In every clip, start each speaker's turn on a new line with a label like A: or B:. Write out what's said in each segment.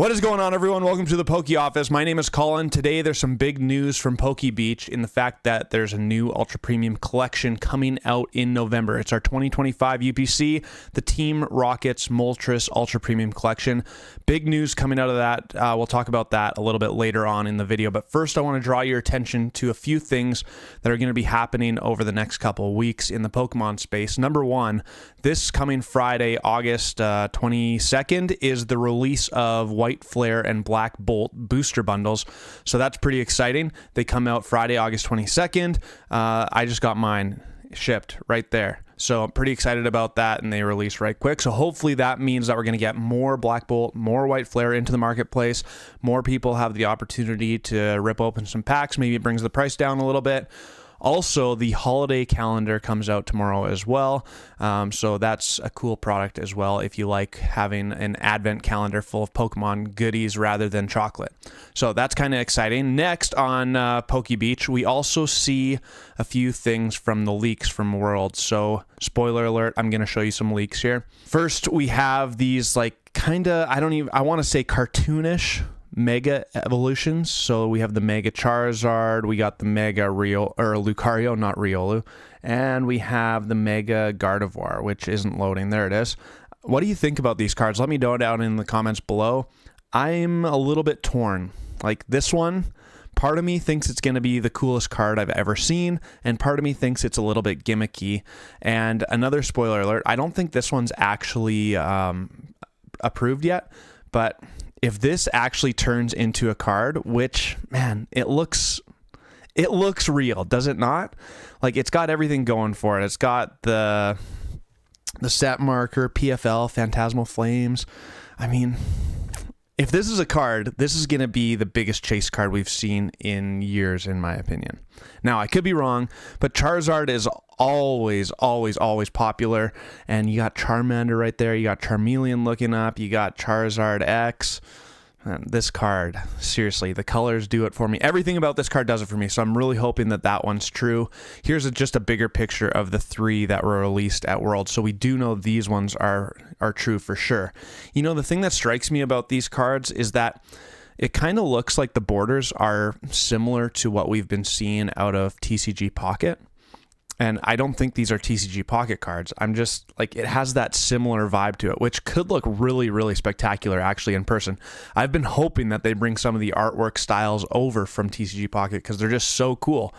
A: What is going on, everyone? Welcome to the Poke Office. My name is Colin. Today, there's some big news from Poke Beach in the fact that there's a new Ultra Premium collection coming out in November. It's our 2025 UPC, the Team Rockets Moltres Ultra Premium collection. Big news coming out of that. We'll talk about that a little bit later on in the video. But first, I want to draw your attention to a few things that are going to be happening over the next couple of weeks in the Pokemon space. Number one, this coming Friday, August 22nd, is the release of White Flare and Black Bolt booster bundles. So that's pretty exciting. They come out Friday, August 22nd. I just got mine shipped right there. So I'm pretty excited about that, and they release right quick. So hopefully that means that we're going to get more Black Bolt, more White Flare into the marketplace. More people have the opportunity to rip open some packs. Maybe it brings the price down a little bit. Also, the holiday calendar comes out tomorrow as well, so that's a cool product as well if you like having an advent calendar full of Pokemon goodies rather than chocolate. So that's kind of exciting. Next on Poke Beach, we also see a few things from the leaks from Worlds. So spoiler alert, I'm going to show you some leaks here. First, we have these like kind of, I want to say cartoonish Mega evolutions. So we have the Mega Charizard, we got the Mega Lucario, not Riolu, and we have the Mega Gardevoir, which isn't loading. There it is. What do you think about these cards? Let me know down in the comments below. I'm a little bit torn. Like this one, part of me thinks it's going to be the coolest card I've ever seen, and part of me thinks it's a little bit gimmicky. And another spoiler alert, I don't think this one's actually approved yet, but if this actually turns into a card, which, man, it looks real, does it not? Like, it's got everything going for it. It's got the set marker, PFL, Phantasmal Flames. I mean, if this is a card, this is going to be the biggest chase card we've seen in years, in my opinion. Now, I could be wrong, but Charizard is always popular. And you got Charmander right there. You got Charmeleon looking up. You got Charizard X. And this card, seriously, the colors do it for me. Everything about this card does it for me, so I'm really hoping that that one's true. Here's just a bigger picture of the three that were released at World, so we do know these ones are true for sure. You know, the thing that strikes me about these cards is that it kind of looks like the borders are similar to what we've been seeing out of TCG Pocket. And I don't think these are TCG Pocket cards. I'm just like, it has that similar vibe to it, which could look really spectacular actually in person. I've been hoping that they bring some of the artwork styles over from TCG Pocket because they're just so cool.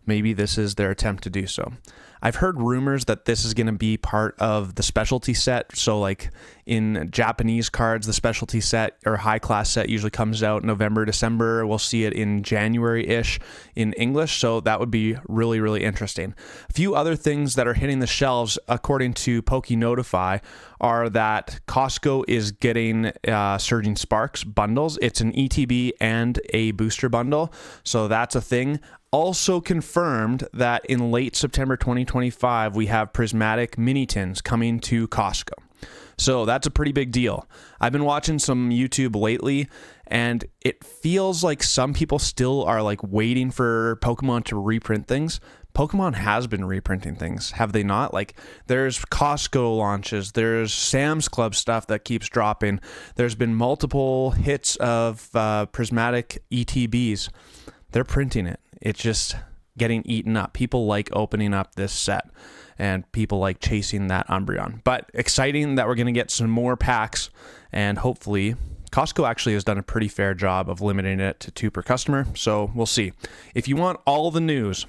A: Maybe this is their attempt to do so. I've heard rumors that this is going to be part of the specialty set. So like in Japanese cards, the specialty set or high class set usually comes out November, December. We'll see it in January-ish in English. So that would be really interesting. A few other things that are hitting the shelves, according to Poke Notify, are that Costco is getting Surging Sparks bundles. It's an ETB and a booster bundle. So that's a thing. Also confirmed that in late September 2025, we have prismatic mini tins coming to Costco. So that's a pretty big deal. I've been watching some YouTube lately, and it feels like some people still are like waiting for Pokemon to reprint things. Pokemon has been reprinting things, have they not? Like, there's Costco launches, there's Sam's Club stuff that keeps dropping. There's been multiple hits of prismatic ETBs. They're printing it. It's just getting eaten up. People like opening up this set, and people like chasing that Umbreon. But exciting that we're going to get some more packs, and hopefully Costco actually has done a pretty fair job of limiting it to 2 per customer, so we'll see. If you want all the news,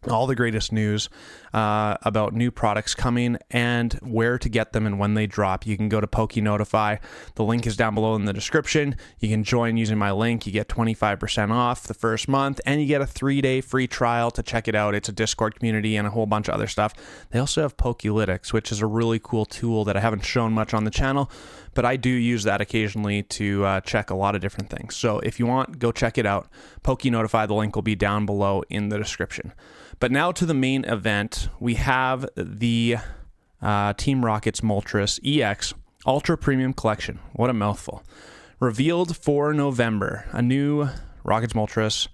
A: all the greatest news about new products coming and where to get them and when they drop, you can go to Poke Notify. The link is down below in the description. You can join using my link. You get 25% off the first month, and you get a 3-day free trial to check it out. It's a Discord community and a whole bunch of other stuff. They also have Pokelytics, which is a really cool tool that I haven't shown much on the channel, but I do use that occasionally to check a lot of different things. So if you want, go check it out. Poke Notify, the link will be down below in the description. But now to the main event, we have the Team Rockets Moltres EX Ultra Premium Collection. What a mouthful. Revealed for November, a new Rockets Moltres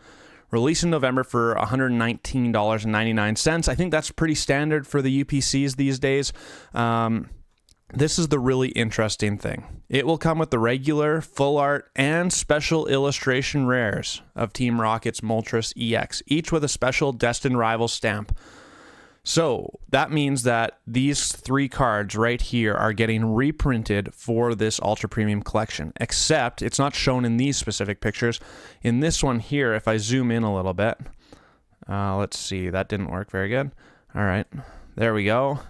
A: released in November for $119.99. I think that's pretty standard for the UPCs these days. This is the really interesting thing. It will come with the regular, full art, and special illustration rares of Team Rocket's Moltres EX, each with a special Destined Rivals stamp. So that means that these 3 cards right here are getting reprinted for this Ultra Premium collection, except it's not shown in these specific pictures. In this one here, if I zoom in a little bit, let's see, that didn't work very good. All right, there we go.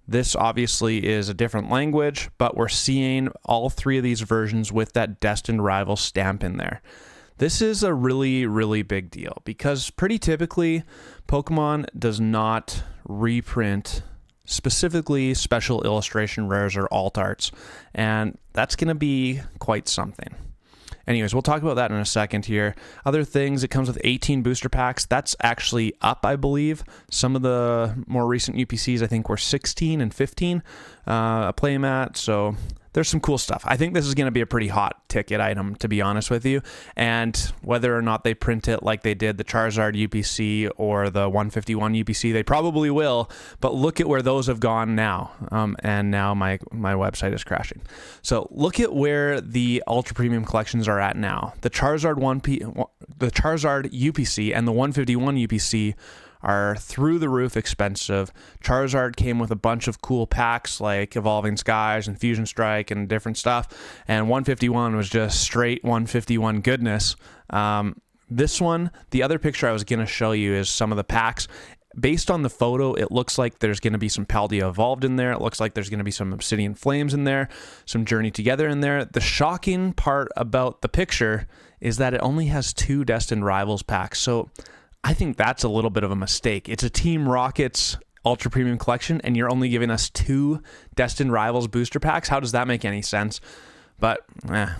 A: This obviously is a different language, but we're seeing all 3 of these versions with that Destined Rival stamp in there. This is a really, really big deal because pretty typically Pokemon does not reprint specifically special illustration rares or alt arts, and that's going to be quite something. Anyways, we'll talk about that in a second here. Other things, it comes with 18 booster packs. That's actually up, I believe. Some of the more recent UPCs, I think, were 16 and 15 a playmat. So there's some cool stuff. I think this is going to be a pretty hot ticket item, to be honest with you. And whether or not they print it like they did the Charizard UPC or the 151 UPC, they probably will. But look at where those have gone now. And now my website is crashing. So look at where the Ultra Premium collections are at now. The Charizard UPC and the 151 UPC are through the roof expensive. Charizard came with a bunch of cool packs like Evolving Skies and Fusion Strike and different stuff, and 151 was just straight 151 goodness. This one, the other picture I was going to show you is some of the packs. Based on the photo, it looks like there's going to be some Paldea Evolved in there. It looks like there's going to be some Obsidian Flames in there, some Journey Together in there. The shocking part about the picture is that it only has 2 Destined Rivals packs. So I think that's a little bit of a mistake. It's a Team Rocket's Ultra Premium collection, and you're only giving us 2 Destined Rivals booster packs. How does that make any sense? But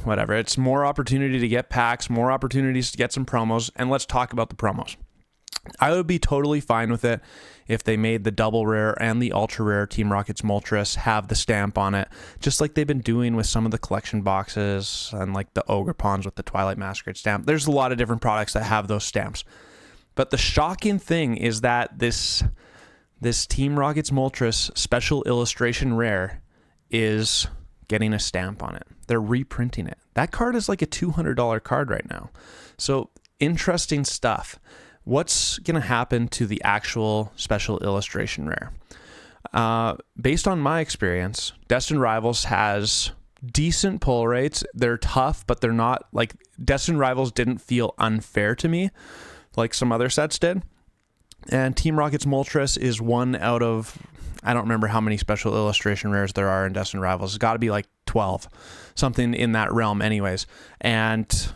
A: whatever. It's more opportunity to get packs, more opportunities to get some promos, and let's talk about the promos. I would be totally fine with it if they made the double rare and the ultra rare Team Rocket's Moltres have the stamp on it, just like they've been doing with some of the collection boxes and like the Ogre Pawns with the Twilight Masquerade stamp. There's a lot of different products that have those stamps. But the shocking thing is that this Team Rocket's Moltres special illustration rare is getting a stamp on it. They're reprinting it. That card is like a $200 card right now. So interesting stuff. What's going to happen to the actual special illustration rare? Based on my experience, Destined Rivals has decent pull rates. They're tough, but they're not like Destined Rivals didn't feel unfair to me like some other sets did. And Team Rocket's Moltres is one out of, I don't remember how many special illustration rares there are in Destined Rivals. It's got to be like 12, something in that realm anyways. And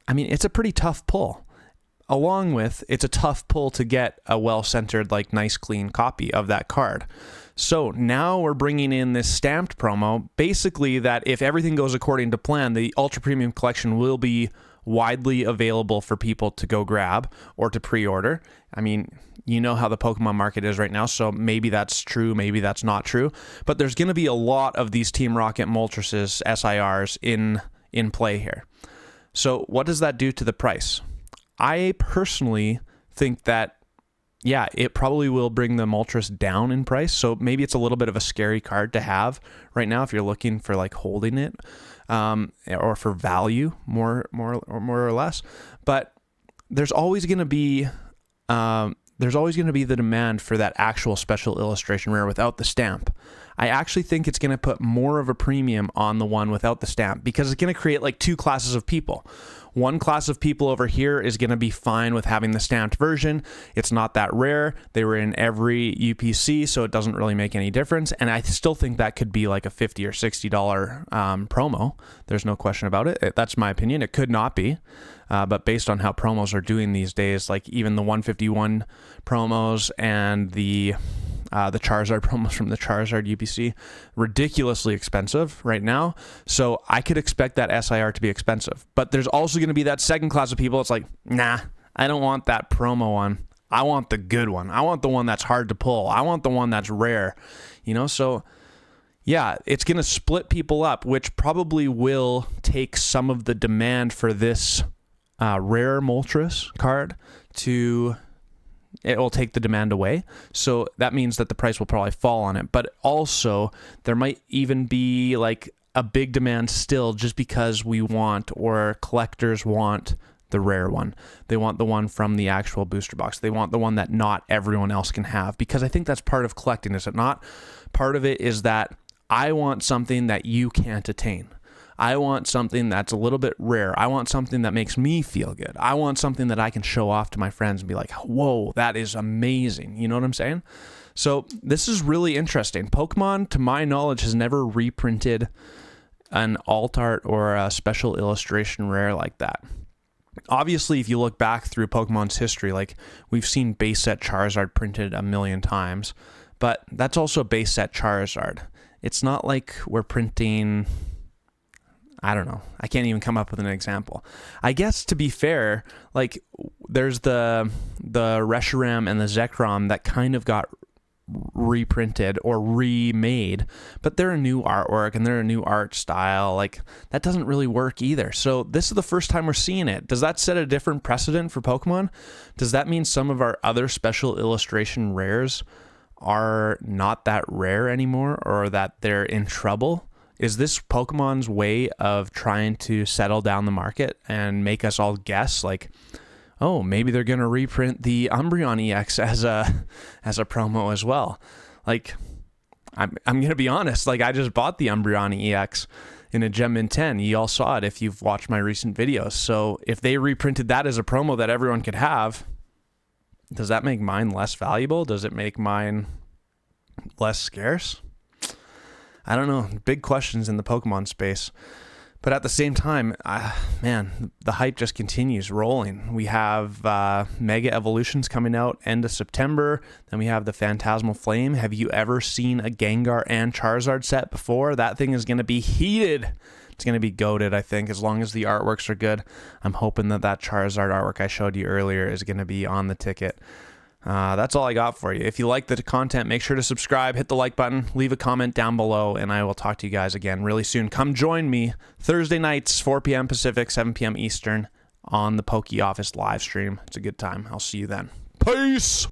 A: I mean, it's a pretty tough pull. Along with, it's a tough pull to get a well-centered, like nice clean copy of that card. So now we're bringing in this stamped promo, basically that if everything goes according to plan, the Ultra Premium collection will be widely available for people to go grab or to pre-order. I mean, you know how the Pokemon market is right now, so maybe that's true, maybe that's not true. But there's going to be a lot of these Team Rocket Moltres SIRs in play here. So what does that do to the price? I personally think that, yeah, it probably will bring the Moltres down in price. So maybe it's a little bit of a scary card to have right now if you're looking for like holding it. Or for value, more or less. But there's always going to be the demand for that actual special illustration rare without the stamp. I actually think it's going to put more of a premium on the one without the stamp because it's going to create like 2 classes of people. One class of people over here is going to be fine with having the stamped version. It's not that rare. They were in every UPC, so it doesn't really make any difference. And I still think that could be like a $50 or $60 promo. There's no question about it. That's my opinion. It could not be. But based on how promos are doing these days, like even the 151 promos and the Charizard promos from the Charizard UPC, ridiculously expensive right now. So I could expect that SIR to be expensive. But there's also going to be that second class of people. It's like, nah, I don't want that promo one. I want the good one. I want the one that's hard to pull. I want the one that's rare. So yeah, it's going to split people up, which probably will take some of the demand for this rare Moltres card to it will take the demand away. So that means that the price will probably fall on it. But also, there might even be like a big demand still just because we want, or collectors want, the rare one. They want the one from the actual booster box. They want the one that not everyone else can have, because I think that's part of collecting, is it not? Part of it is that I want something that you can't attain. I want something that's a little bit rare. I want something that makes me feel good. I want something that I can show off to my friends and be like, whoa, that is amazing. You know what I'm saying? So this is really interesting. Pokemon, to my knowledge, has never reprinted an alt art or a special illustration rare like that. Obviously, if you look back through Pokemon's history, like we've seen base set Charizard printed a million times, but that's also base set Charizard. It's not like we're printing, I don't know, I can't even come up with an example. I guess, to be fair, like there's the Reshiram and the Zekrom that kind of got reprinted or remade, but they're a new artwork and they're a new art style. Like that doesn't really work either. So this is the first time we're seeing it. Does that set a different precedent for Pokemon? Does that mean some of our other special illustration rares are not that rare anymore, or that they're in trouble? Is this Pokemon's way of trying to settle down the market and make us all guess, like, oh, maybe they're going to reprint the Umbreon EX as a promo as well? Like, I'm going to be honest, like I just bought the Umbreon EX in a Gem Mint 10. You all saw it if you've watched my recent videos. So if they reprinted that as a promo that everyone could have, does that make mine less valuable? Does it make mine less scarce? I don't know. Big questions in the Pokemon space. But at the same time, man, the hype just continues rolling. We have Mega Evolutions coming out end of September. Then we have the Phantasmal Flame. Have you ever seen a Gengar and Charizard set before? That thing is going to be heated. It's going to be goated, I think, as long as the artworks are good. I'm hoping that Charizard artwork I showed you earlier is going to be on the ticket. That's all I got for you. If you like the content, make sure to subscribe, hit the like button, leave a comment down below, and I will talk to you guys again really soon. Come join me Thursday nights, 4 p.m. Pacific, 7 p.m. Eastern on the Poke Office live stream. It's a good time. I'll see you then. Peace!